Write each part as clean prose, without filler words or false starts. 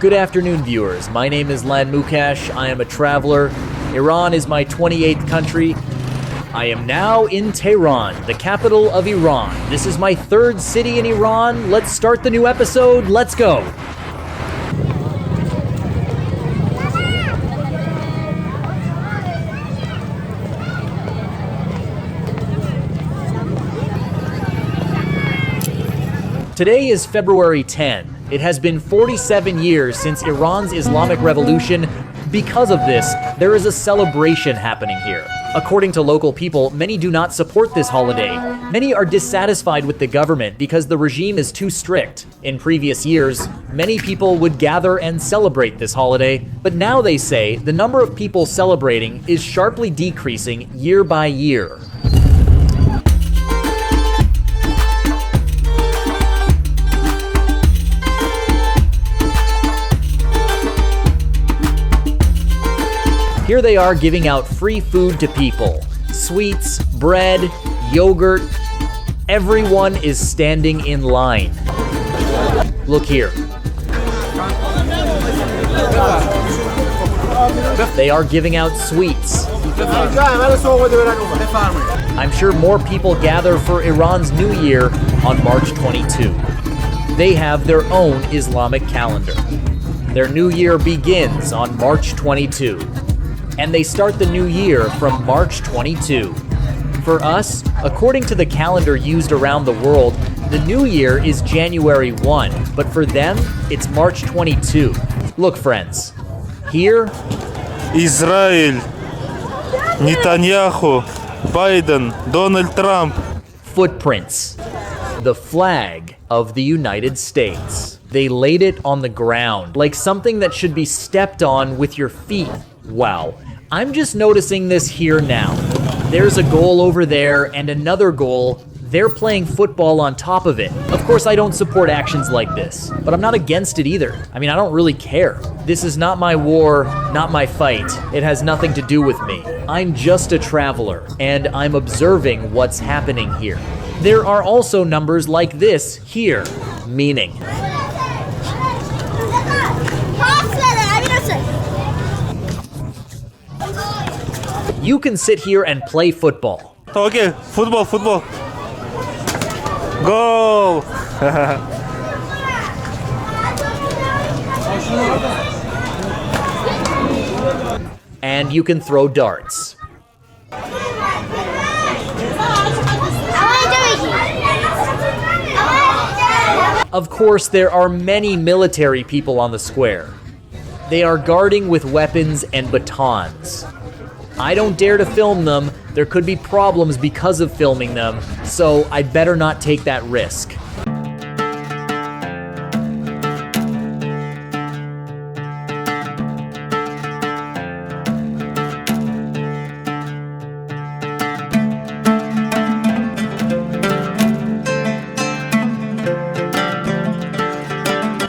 Good afternoon, viewers. My name is Lan Mukash. I am a traveler. Iran is my 28th country. I am now in Tehran, the capital of Iran. This is my third city in Iran. Let's start the new episode. Let's go. Today is February 10. It has been 47 years since Iran's Islamic Revolution. Because of this, there is a celebration happening here. According to local people, many do not support this holiday. Many are dissatisfied with the government because the regime is too strict. In previous years, many people would gather and celebrate this holiday, but now they say the number of people celebrating is sharply decreasing year by year. Here they are giving out free food to people. Sweets, bread, yogurt. Everyone is standing in line. Look here. They are giving out sweets. I'm sure more people gather for Iran's New Year on March 22. They have their own Islamic calendar. Their New Year begins on March 22. And they start the new year from March 22. For us, according to the calendar used around the world, the new year is January 1, but for them, it's March 22. Look, friends, here, Israel, Netanyahu, Biden, Donald Trump. Footprints, the flag of the United States. They laid it on the ground, like something that should be stepped on with your feet. Wow, I'm just noticing this here now. There's a goal over there and another goal. They're playing football on top of it. Of course, I don't support actions like this, but I'm not against it either. I mean, I don't really care. This is not my war, not my fight. It has nothing to do with me. I'm just a traveler, and I'm observing what's happening here. There are also numbers like this here, meaning. You can sit here and play football. Okay, football. Goal! And you can throw darts. Of course, there are many military people on the square. They are guarding with weapons and batons. I don't dare to film them. There could be problems because of filming them, so I'd better not take that risk.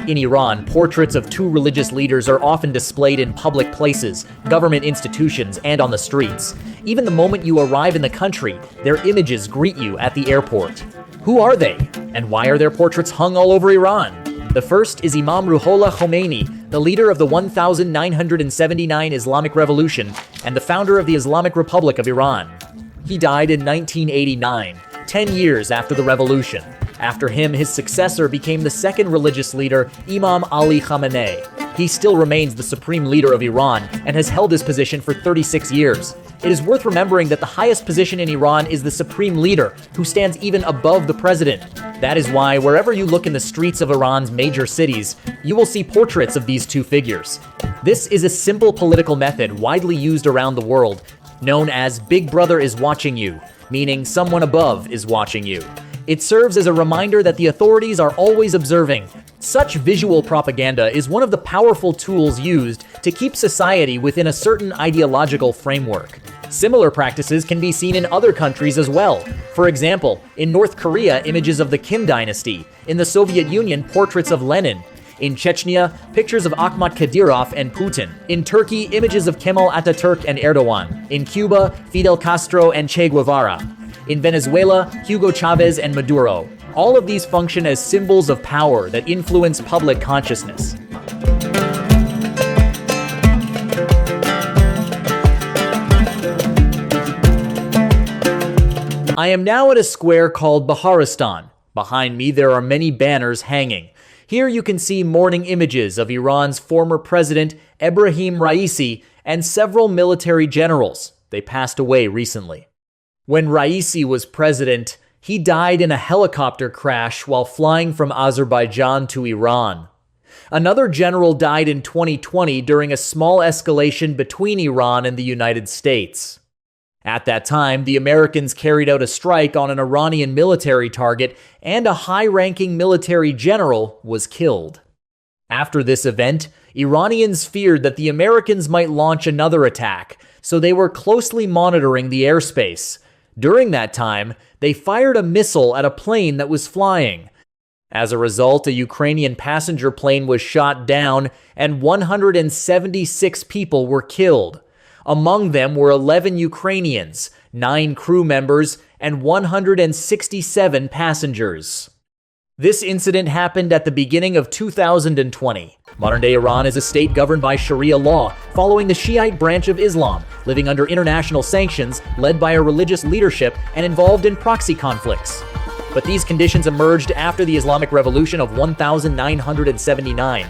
In Iran, portraits of two religious leaders are often displayed in public places, government institutions, and on the streets. Even the moment you arrive in the country, their images greet you at the airport. Who are they? And why are their portraits hung all over Iran? The first is Imam Ruhollah Khomeini, the leader of the 1979 Islamic Revolution and the founder of the Islamic Republic of Iran. He died in 1989, 10 years after the revolution. After him, his successor became the second religious leader, Imam Ali Khamenei. He still remains the supreme leader of Iran and has held his position for 36 years. It is worth remembering that the highest position in Iran is the supreme leader, who stands even above the president. That is why wherever you look in the streets of Iran's major cities, you will see portraits of these two figures. This is a simple political method widely used around the world, known as Big Brother is watching you, meaning someone above is watching you. It serves as a reminder that the authorities are always observing. Such visual propaganda is one of the powerful tools used to keep society within a certain ideological framework. Similar practices can be seen in other countries as well. For example, in North Korea, images of the Kim dynasty. In the Soviet Union, portraits of Lenin. In Chechnya, pictures of Akhmat Kadyrov and Putin. In Turkey, images of Kemal Ataturk and Erdogan. In Cuba, Fidel Castro and Che Guevara. In Venezuela, Hugo Chavez and Maduro. All of these function as symbols of power that influence public consciousness. I am now at a square called Baharistan. Behind me, there are many banners hanging. Here you can see mourning images of Iran's former president, Ebrahim Raisi, and several military generals. They passed away recently. When Raisi was president, he died in a helicopter crash while flying from Azerbaijan to Iran. Another general died in 2020 during a small escalation between Iran and the United States. At that time, the Americans carried out a strike on an Iranian military target, and a high-ranking military general was killed. After this event, Iranians feared that the Americans might launch another attack, so they were closely monitoring the airspace. During that time, they fired a missile at a plane that was flying. As a result, a Ukrainian passenger plane was shot down, and 176 people were killed. Among them were 11 Ukrainians, 9 crew members, and 167 passengers. This incident happened at the beginning of 2020. Modern-day Iran is a state governed by Sharia law, following the Shiite branch of Islam, living under international sanctions, led by a religious leadership, and involved in proxy conflicts. But these conditions emerged after the Islamic Revolution of 1979.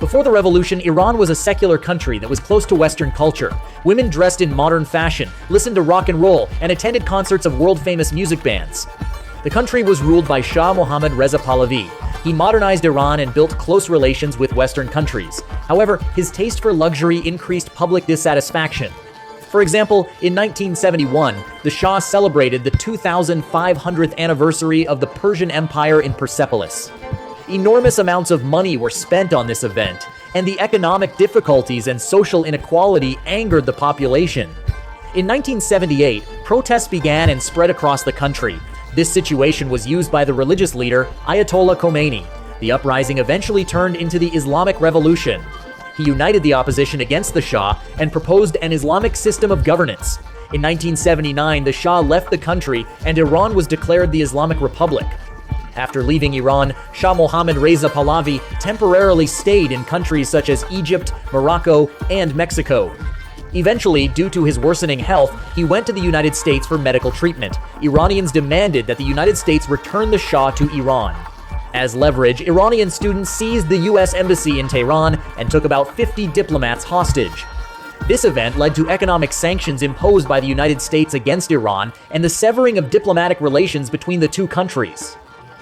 Before the revolution, Iran was a secular country that was close to Western culture. Women dressed in modern fashion, listened to rock and roll, and attended concerts of world-famous music bands. The country was ruled by Shah Mohammad Reza Pahlavi. He modernized Iran and built close relations with Western countries. However, his taste for luxury increased public dissatisfaction. For example, in 1971, the Shah celebrated the 2,500th anniversary of the Persian Empire in Persepolis. Enormous amounts of money were spent on this event, and the economic difficulties and social inequality angered the population. In 1978, protests began and spread across the country. This situation was used by the religious leader, Ayatollah Khomeini. The uprising eventually turned into the Islamic Revolution. He united the opposition against the Shah and proposed an Islamic system of governance. In 1979, the Shah left the country and Iran was declared the Islamic Republic. After leaving Iran, Shah Mohammad Reza Pahlavi temporarily stayed in countries such as Egypt, Morocco, and Mexico. Eventually, due to his worsening health, he went to the United States for medical treatment. Iranians demanded that the United States return the Shah to Iran. As leverage, Iranian students seized the U.S. embassy in Tehran and took about 50 diplomats hostage. This event led to economic sanctions imposed by the United States against Iran and the severing of diplomatic relations between the two countries.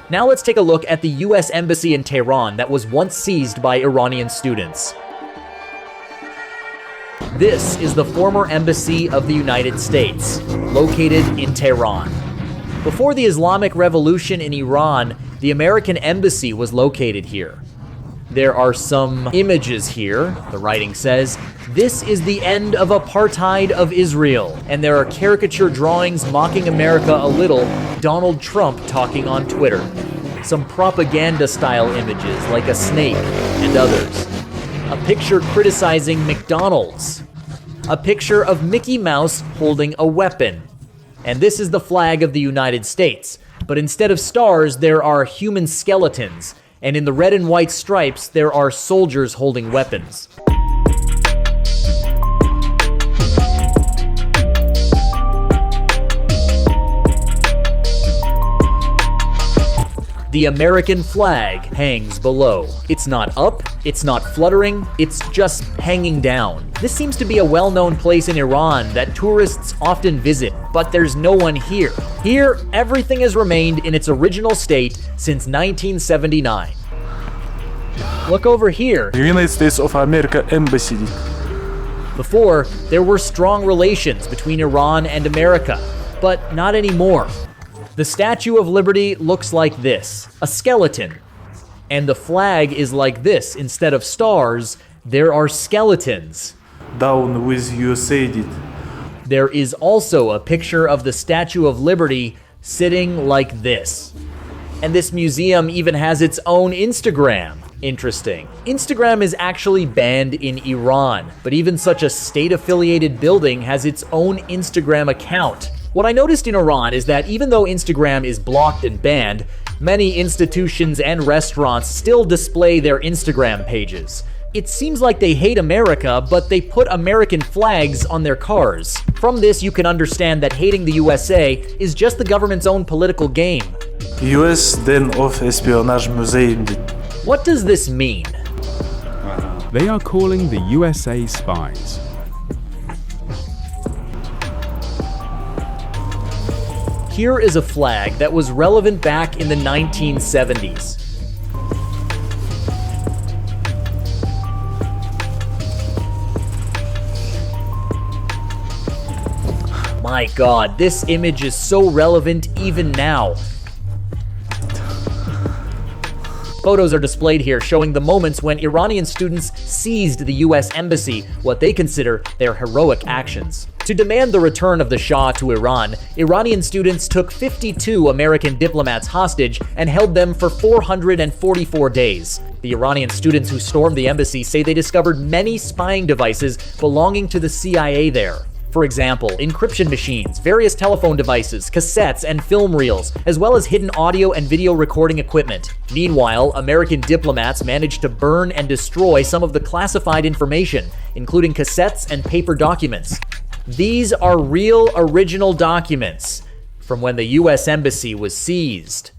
Now let's take a look at the U.S. embassy in Tehran that was once seized by Iranian students. This is the former embassy of the United States, located in Tehran. Before the Islamic Revolution in Iran, the American embassy was located here. There are some images here. The writing says, "This is the end of apartheid of Israel." And there are caricature drawings mocking America a little, Donald Trump talking on Twitter. Some propaganda-style images like a snake and others. A picture criticizing McDonald's. A picture of Mickey Mouse holding a weapon. And this is the flag of the United States. But instead of stars, there are human skeletons. And in the red and white stripes, there are soldiers holding weapons. The American flag hangs below. It's not up, it's not fluttering, it's just hanging down. This seems to be a well-known place in Iran that tourists often visit, but there's no one here. Here, everything has remained in its original state since 1979. Look over here. United States of America Embassy. Before, there were strong relations between Iran and America, but not anymore. The Statue of Liberty looks like this, a skeleton. And the flag is like this. Instead of stars, there are skeletons. Down with USA did. There is also a picture of the Statue of Liberty sitting like this. And this museum even has its own Instagram. Interesting. Instagram is actually banned in Iran, but even such a state-affiliated building has its own Instagram account. What I noticed in Iran is that even though Instagram is blocked and banned, many institutions and restaurants still display their Instagram pages. It seems like they hate America, but they put American flags on their cars. From this, you can understand that hating the USA is just the government's own political game. US den of espionage museum dit. What does this mean? They are calling the USA spies. Here is a flag that was relevant back in the 1970s. My God, this image is so relevant even now. Photos are displayed here showing the moments when Iranian students seized the US embassy, what they consider their heroic actions. To demand the return of the Shah to Iran, Iranian students took 52 American diplomats hostage and held them for 444 days. The Iranian students who stormed the embassy say they discovered many spying devices belonging to the CIA there. For example, encryption machines, various telephone devices, cassettes, and film reels, as well as hidden audio and video recording equipment. Meanwhile, American diplomats managed to burn and destroy some of the classified information, including cassettes and paper documents. These are real original documents from when the US Embassy was seized.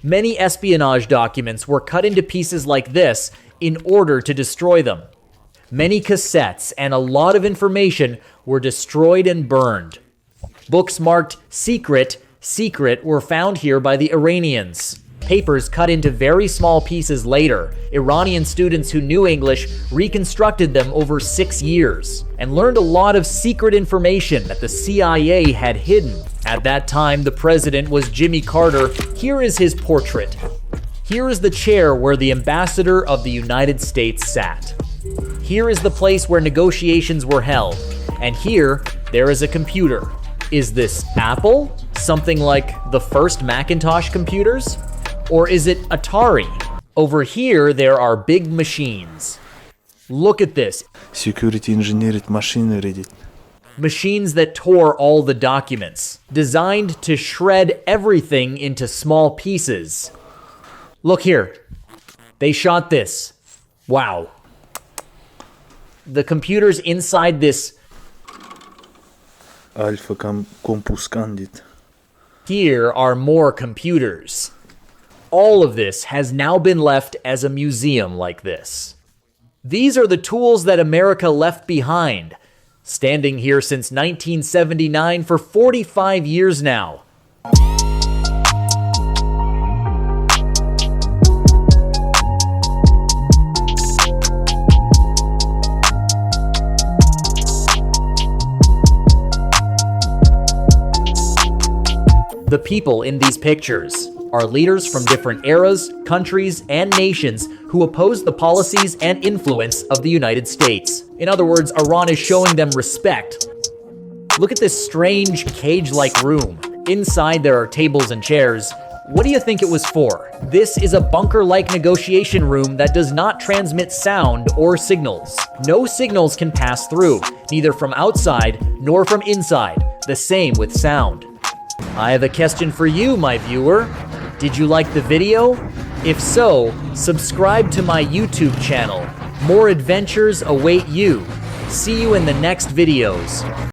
Many espionage documents were cut into pieces like this in order to destroy them. Many cassettes and a lot of information were destroyed and burned. Books marked secret were found here by the Iranians. Papers cut into very small pieces later. Iranian students who knew English reconstructed them over 6 years and learned a lot of secret information that the CIA had hidden. At that time, the president was Jimmy Carter. Here is his portrait. Here is the chair where the ambassador of the United States sat. Here is the place where negotiations were held. And here, there is a computer. Is this Apple? Something like the first Macintosh computers? Or is it Atari? Over here, there are big machines. Look at this. Security engineered machinery dit. Machines that tore all the documents, designed to shred everything into small pieces. Look here. They shot this. Wow. The computers inside this. Alpha compuscan dit. Here are more computers. All of this has now been left as a museum like this. These are the tools that America left behind, standing here since 1979 for 45 years now. The people in these pictures are leaders from different eras, countries, and nations who oppose the policies and influence of the United States. In other words, Iran is showing them respect. Look at this strange cage-like room. Inside there are tables and chairs. What do you think it was for? This is a bunker-like negotiation room that does not transmit sound or signals. No signals can pass through, neither from outside nor from inside. The same with sound. I have a question for you, my viewer. Did you like the video? If so, subscribe to my YouTube channel. More adventures await you. See you in the next videos.